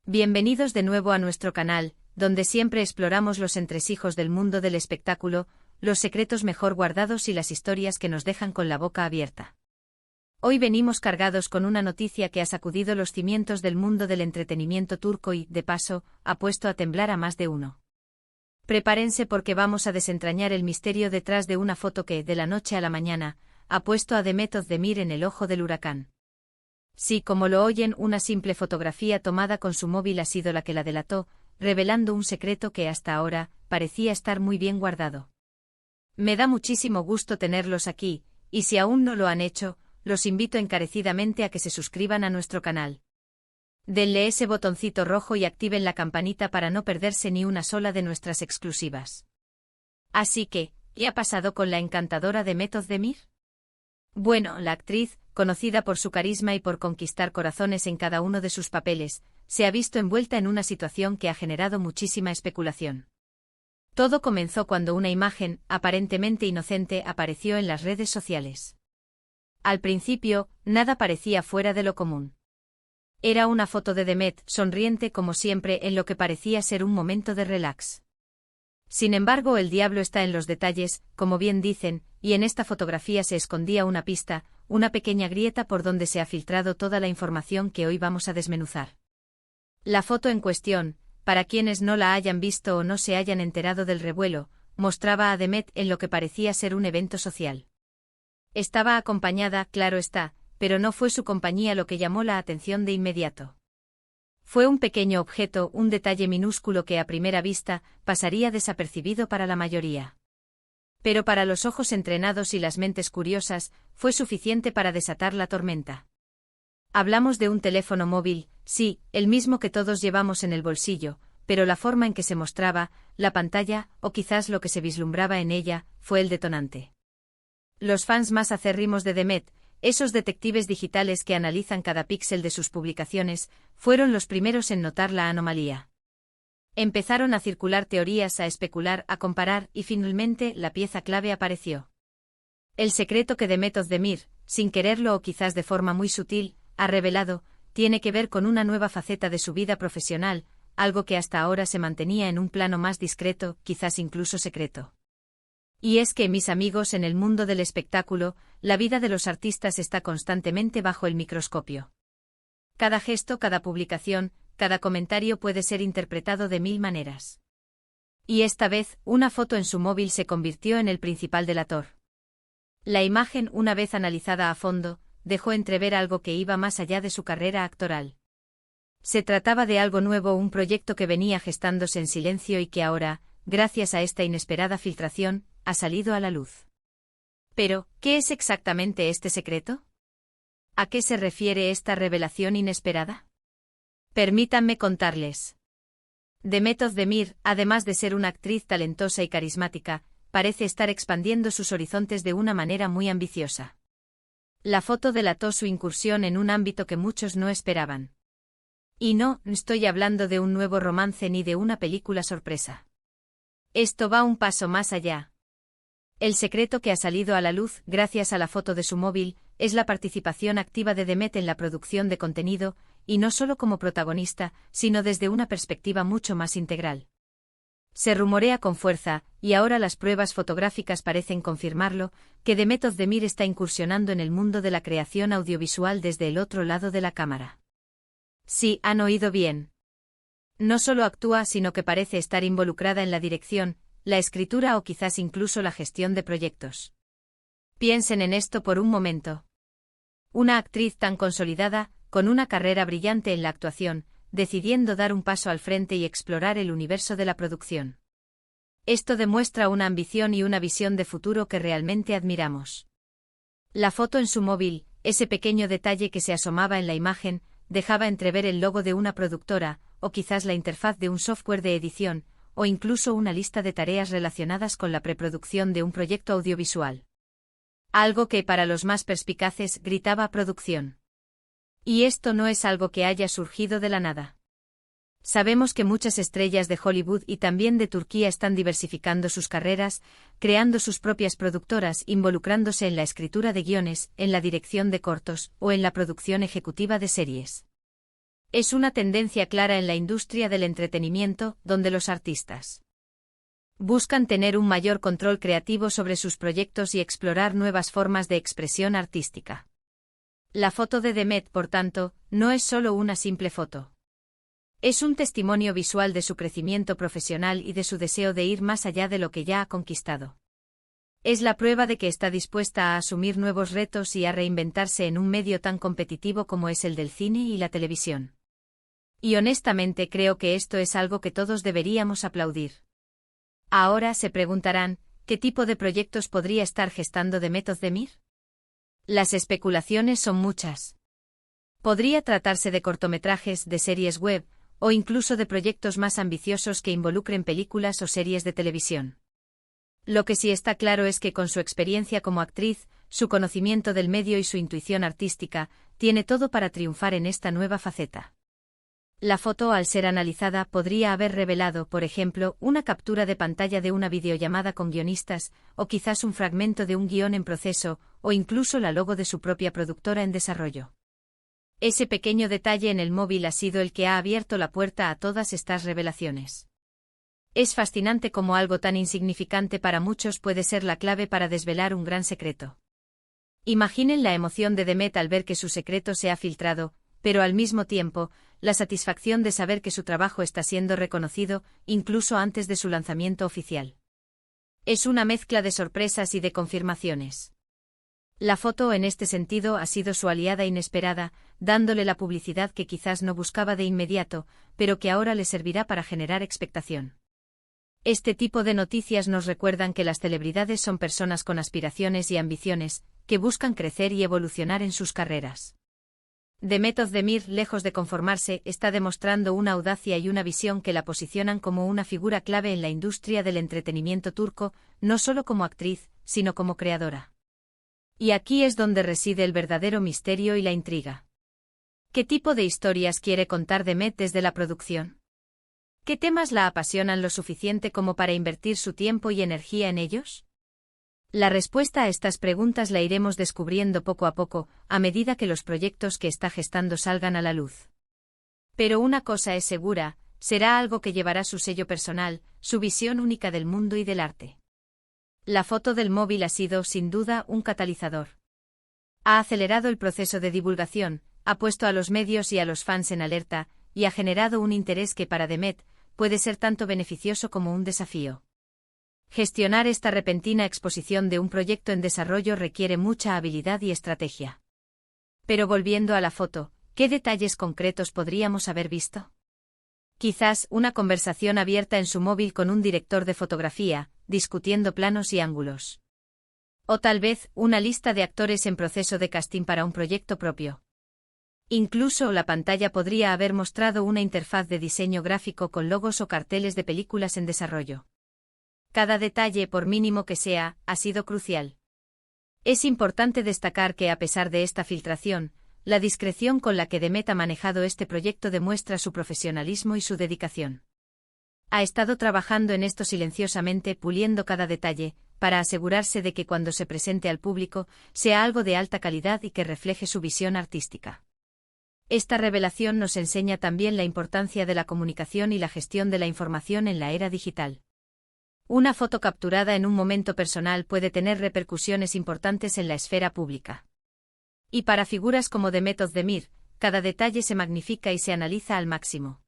Bienvenidos de nuevo a nuestro canal, donde siempre exploramos los entresijos del mundo del espectáculo, los secretos mejor guardados y las historias que nos dejan con la boca abierta. Hoy venimos cargados con una noticia que ha sacudido los cimientos del mundo del entretenimiento turco y, de paso, ha puesto a temblar a más de uno. Prepárense porque vamos a desentrañar el misterio detrás de una foto que, de la noche a la mañana, ha puesto a Demet Özdemir en el ojo del huracán. Sí, como lo oyen, una simple fotografía tomada con su móvil ha sido la que la delató, revelando un secreto que hasta ahora parecía estar muy bien guardado. Me da muchísimo gusto tenerlos aquí, y si aún no lo han hecho, los invito encarecidamente a que se suscriban a nuestro canal. Denle ese botoncito rojo y activen la campanita para no perderse ni una sola de nuestras exclusivas. Así que, ¿qué ha pasado con la encantadora Demet Özdemir? Bueno, la actriz, conocida por su carisma y por conquistar corazones en cada uno de sus papeles, se ha visto envuelta en una situación que ha generado muchísima especulación. Todo comenzó cuando una imagen, aparentemente inocente, apareció en las redes sociales. Al principio, nada parecía fuera de lo común. Era una foto de Demet, sonriente como siempre en lo que parecía ser un momento de relax. Sin embargo, el diablo está en los detalles, como bien dicen, y en esta fotografía se escondía una pista, una pequeña grieta por donde se ha filtrado toda la información que hoy vamos a desmenuzar. La foto en cuestión, para quienes no la hayan visto o no se hayan enterado del revuelo, mostraba a Demet en lo que parecía ser un evento social. Estaba acompañada, claro está, pero no fue su compañía lo que llamó la atención de inmediato. Fue un pequeño objeto, un detalle minúsculo que a primera vista pasaría desapercibido para la mayoría. Pero para los ojos entrenados y las mentes curiosas, fue suficiente para desatar la tormenta. Hablamos de un teléfono móvil, sí, el mismo que todos llevamos en el bolsillo, pero la forma en que se mostraba, la pantalla, o quizás lo que se vislumbraba en ella, fue el detonante. Los fans más acérrimos de Demet, esos detectives digitales que analizan cada píxel de sus publicaciones, fueron los primeros en notar la anomalía. Empezaron a circular teorías, a especular, a comparar, y finalmente la pieza clave apareció. El secreto que Demet Özdemir, sin quererlo o quizás de forma muy sutil, ha revelado, tiene que ver con una nueva faceta de su vida profesional, algo que hasta ahora se mantenía en un plano más discreto, quizás incluso secreto. Y es que, mis amigos, en el mundo del espectáculo, la vida de los artistas está constantemente bajo el microscopio. Cada gesto, cada publicación, cada comentario puede ser interpretado de 1000 maneras. Y esta vez, una foto en su móvil se convirtió en el principal delator. La imagen, una vez analizada a fondo, dejó entrever algo que iba más allá de su carrera actoral. Se trataba de algo nuevo, un proyecto que venía gestándose en silencio y que ahora, gracias a esta inesperada filtración, ha salido a la luz. Pero, ¿qué es exactamente este secreto? ¿A qué se refiere esta revelación inesperada? Permítanme contarles. Demet Özdemir, además de ser una actriz talentosa y carismática, parece estar expandiendo sus horizontes de una manera muy ambiciosa. La foto delató su incursión en un ámbito que muchos no esperaban. Y no estoy hablando de un nuevo romance ni de una película sorpresa. Esto va un paso más allá. El secreto que ha salido a la luz, gracias a la foto de su móvil, es la participación activa de Demet en la producción de contenido, y no solo como protagonista, sino desde una perspectiva mucho más integral. Se rumorea con fuerza, y ahora las pruebas fotográficas parecen confirmarlo, que Demet Özdemir está incursionando en el mundo de la creación audiovisual desde el otro lado de la cámara. Sí, han oído bien. No solo actúa, sino que parece estar involucrada en la dirección, la escritura o quizás incluso la gestión de proyectos. Piensen en esto por un momento. Una actriz tan consolidada, con una carrera brillante en la actuación, decidiendo dar un paso al frente y explorar el universo de la producción. Esto demuestra una ambición y una visión de futuro que realmente admiramos. La foto en su móvil, ese pequeño detalle que se asomaba en la imagen, dejaba entrever el logo de una productora, o quizás la interfaz de un software de edición, o incluso una lista de tareas relacionadas con la preproducción de un proyecto audiovisual. Algo que para los más perspicaces gritaba producción. Y esto no es algo que haya surgido de la nada. Sabemos que muchas estrellas de Hollywood y también de Turquía están diversificando sus carreras, creando sus propias productoras, involucrándose en la escritura de guiones, en la dirección de cortos, o en la producción ejecutiva de series. Es una tendencia clara en la industria del entretenimiento, donde los artistas buscan tener un mayor control creativo sobre sus proyectos y explorar nuevas formas de expresión artística. La foto de Demet, por tanto, no es solo una simple foto. Es un testimonio visual de su crecimiento profesional y de su deseo de ir más allá de lo que ya ha conquistado. Es la prueba de que está dispuesta a asumir nuevos retos y a reinventarse en un medio tan competitivo como es el del cine y la televisión. Y honestamente creo que esto es algo que todos deberíamos aplaudir. Ahora se preguntarán, ¿qué tipo de proyectos podría estar gestando Demet Özdemir? Las especulaciones son muchas. Podría tratarse de cortometrajes, de series web, o incluso de proyectos más ambiciosos que involucren películas o series de televisión. Lo que sí está claro es que con su experiencia como actriz, su conocimiento del medio y su intuición artística, tiene todo para triunfar en esta nueva faceta. La foto, al ser analizada, podría haber revelado, por ejemplo, una captura de pantalla de una videollamada con guionistas, o quizás un fragmento de un guión en proceso, o incluso la logo de su propia productora en desarrollo. Ese pequeño detalle en el móvil ha sido el que ha abierto la puerta a todas estas revelaciones. Es fascinante cómo algo tan insignificante para muchos puede ser la clave para desvelar un gran secreto. Imaginen la emoción de Demet al ver que su secreto se ha filtrado, pero al mismo tiempo, la satisfacción de saber que su trabajo está siendo reconocido, incluso antes de su lanzamiento oficial. Es una mezcla de sorpresas y de confirmaciones. La foto en este sentido ha sido su aliada inesperada, dándole la publicidad que quizás no buscaba de inmediato, pero que ahora le servirá para generar expectación. Este tipo de noticias nos recuerdan que las celebridades son personas con aspiraciones y ambiciones, que buscan crecer y evolucionar en sus carreras. Demet Özdemir, lejos de conformarse, está demostrando una audacia y una visión que la posicionan como una figura clave en la industria del entretenimiento turco, no solo como actriz, sino como creadora. Y aquí es donde reside el verdadero misterio y la intriga. ¿Qué tipo de historias quiere contar Demet desde la producción? ¿Qué temas la apasionan lo suficiente como para invertir su tiempo y energía en ellos? La respuesta a estas preguntas la iremos descubriendo poco a poco, a medida que los proyectos que está gestando salgan a la luz. Pero una cosa es segura, será algo que llevará su sello personal, su visión única del mundo y del arte. La foto del móvil ha sido, sin duda, un catalizador. Ha acelerado el proceso de divulgación, ha puesto a los medios y a los fans en alerta, y ha generado un interés que para Demet puede ser tanto beneficioso como un desafío. Gestionar esta repentina exposición de un proyecto en desarrollo requiere mucha habilidad y estrategia. Pero volviendo a la foto, ¿qué detalles concretos podríamos haber visto? Quizás una conversación abierta en su móvil con un director de fotografía, discutiendo planos y ángulos. O tal vez una lista de actores en proceso de casting para un proyecto propio. Incluso la pantalla podría haber mostrado una interfaz de diseño gráfico con logos o carteles de películas en desarrollo. Cada detalle, por mínimo que sea, ha sido crucial. Es importante destacar que a pesar de esta filtración, la discreción con la que Demet ha manejado este proyecto demuestra su profesionalismo y su dedicación. Ha estado trabajando en esto silenciosamente, puliendo cada detalle, para asegurarse de que cuando se presente al público, sea algo de alta calidad y que refleje su visión artística. Esta revelación nos enseña también la importancia de la comunicación y la gestión de la información en la era digital. Una foto capturada en un momento personal puede tener repercusiones importantes en la esfera pública. Y para figuras como Demet Özdemir, cada detalle se magnifica y se analiza al máximo.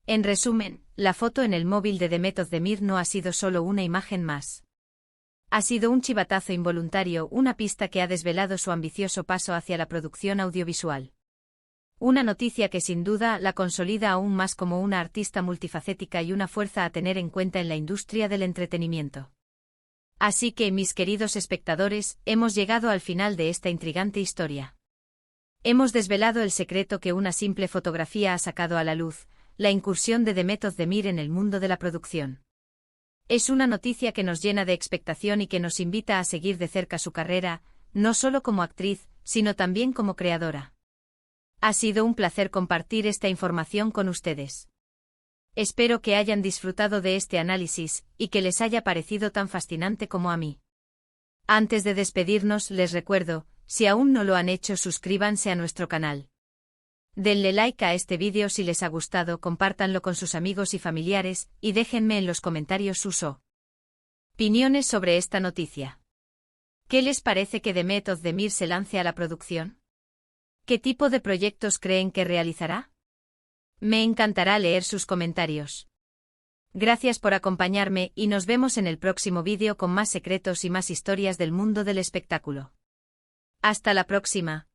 En resumen, la foto en el móvil de Demet Özdemir no ha sido solo una imagen más. Ha sido un chivatazo involuntario, una pista que ha desvelado su ambicioso paso hacia la producción audiovisual. Una noticia que sin duda la consolida aún más como una artista multifacética y una fuerza a tener en cuenta en la industria del entretenimiento. Así que, mis queridos espectadores, hemos llegado al final de esta intrigante historia. Hemos desvelado el secreto que una simple fotografía ha sacado a la luz, la incursión de Demet Özdemir en el mundo de la producción. Es una noticia que nos llena de expectación y que nos invita a seguir de cerca su carrera, no solo como actriz, sino también como creadora. Ha sido un placer compartir esta información con ustedes. Espero que hayan disfrutado de este análisis, y que les haya parecido tan fascinante como a mí. Antes de despedirnos, les recuerdo, si aún no lo han hecho, suscríbanse a nuestro canal. Denle like a este vídeo si les ha gustado, compártanlo con sus amigos y familiares, y déjenme en los comentarios sus opiniones sobre esta noticia. ¿Qué les parece que Demet Özdemir se lance a la producción? ¿Qué tipo de proyectos creen que realizará? Me encantará leer sus comentarios. Gracias por acompañarme y nos vemos en el próximo vídeo con más secretos y más historias del mundo del espectáculo. Hasta la próxima.